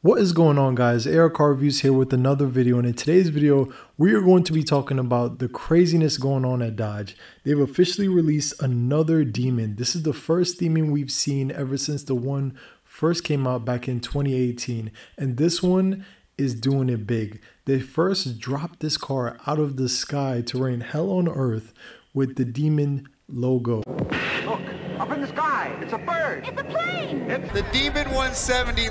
What is going on, guys? AR Car Reviews here with another video, and in today's video we are going to be talking about the craziness going on at Dodge. They've officially released another Demon. This is the first Demon we've seen ever since the one first came out back in 2018, and this one is doing it big. They first dropped this car out of the sky to rain hell on earth with the Demon logo. Look, up in the sky, it's a bird. It's a plane. It's the Demon 170.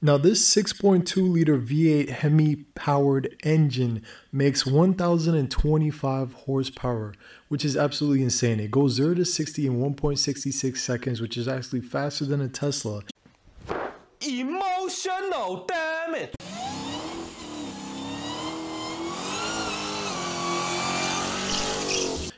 Now this 6.2 liter V8 Hemi powered engine makes 1025 horsepower, which is absolutely insane. It goes 0 to 60 in 1.66 seconds, which is actually faster than a Tesla. Emotional, damn it!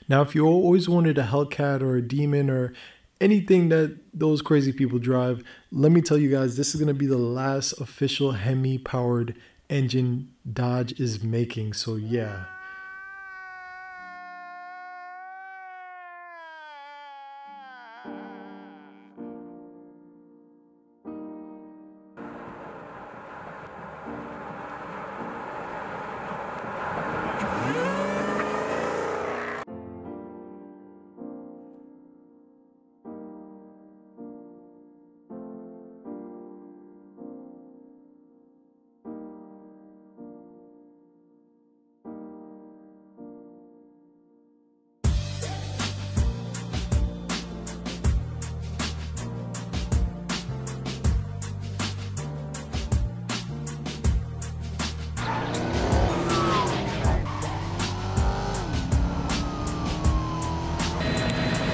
Now, if you always wanted a Hellcat or a Demon or anything that those crazy people drive, let me tell you guys, this is going to be the last official Hemi powered engine Dodge is making. So yeah.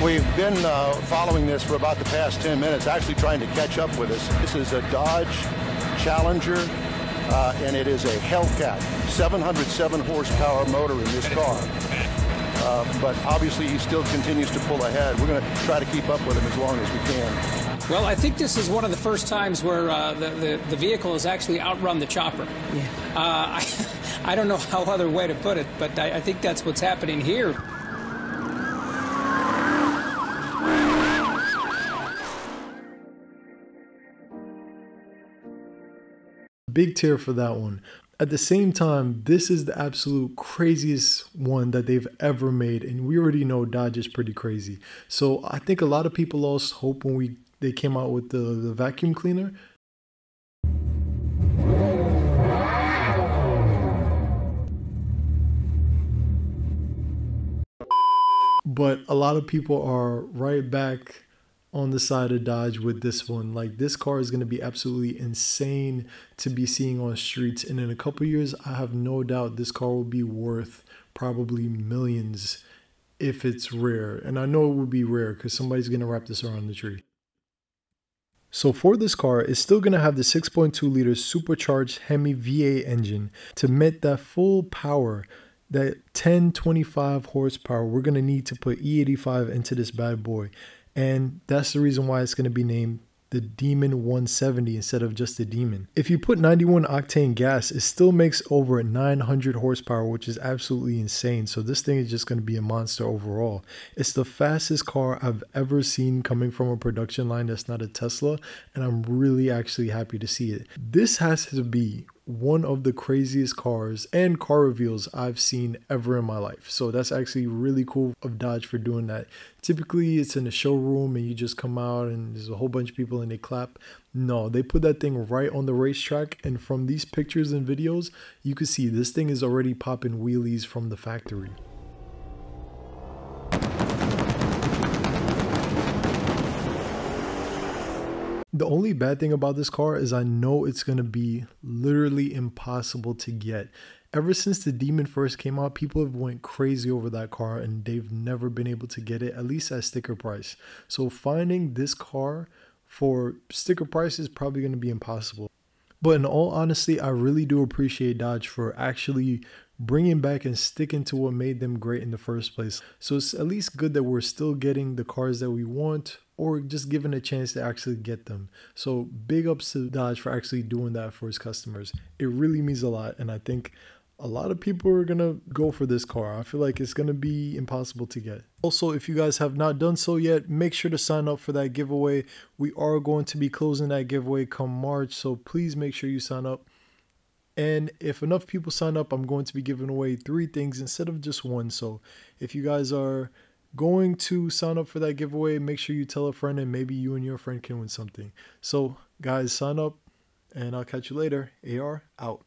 We've been following this for about the past 10 minutes, actually trying to catch up with us. This is a Dodge Challenger, and it is a Hellcat, 707 horsepower motor in this car. But obviously he still continues to pull ahead. We're going to try to keep up with him as long as we can. Well, I think this is one of the first times where the vehicle has actually outrun the chopper. Yeah. I don't know how other way to put it, but I think that's what's happening here. Big tier for that one. At the same time, this is the absolute craziest one that they've ever made, and we already know Dodge is pretty crazy. So I think a lot of people lost hope when they came out with the vacuum cleaner. But a lot of people are right back on the side of Dodge with this one. Like, this car is going to be absolutely insane to be seeing on streets, and in a couple years I have no doubt this car will be worth probably millions if it's rare. And I know it would be rare because somebody's going to wrap this around the tree. So for this car, it's still going to have the 6.2 liter supercharged Hemi V8 engine to emit that full power, that 1025 horsepower we're going to need to put E85 into this bad boy. And that's the reason why it's going to be named the Demon 170 instead of just the Demon. If you put 91 octane gas, it still makes over 900 horsepower, which is absolutely insane. So this thing is just going to be a monster overall. It's the fastest car I've ever seen coming from a production line that's not a Tesla, and I'm really actually happy to see it. This has to be one of the craziest cars and car reveals I've seen ever in my life. So that's actually really cool of Dodge for doing that. Typically it's in a showroom and you just come out and there's a whole bunch of people and they clap. No, they put that thing right on the racetrack, and from these pictures and videos you can see this thing is already popping wheelies from the factory. The only bad thing about this car is I know it's going to be literally impossible to get. Ever since the Demon first came out, people have went crazy over that car and they've never been able to get it, at least at sticker price. So finding this car for sticker price is probably going to be impossible. But in all honesty, I really do appreciate Dodge for actually bringing back and sticking to what made them great in the first place. So it's at least good that we're still getting the cars that we want, or just given a chance to actually get them. So big ups to Dodge for actually doing that for his customers. It really means a lot, and I think a lot of people are gonna go for this car. I feel like it's gonna be impossible to get. Also, if you guys have not done so yet, make sure to sign up for that giveaway. We are going to be closing that giveaway come March, so please make sure you sign up. And if enough people sign up, I'm going to be giving away 3 things instead of just 1. So if you guys are going to sign up for that giveaway, make sure you tell a friend, and maybe you and your friend can win something. So guys, sign up, and I'll catch you later. AR out.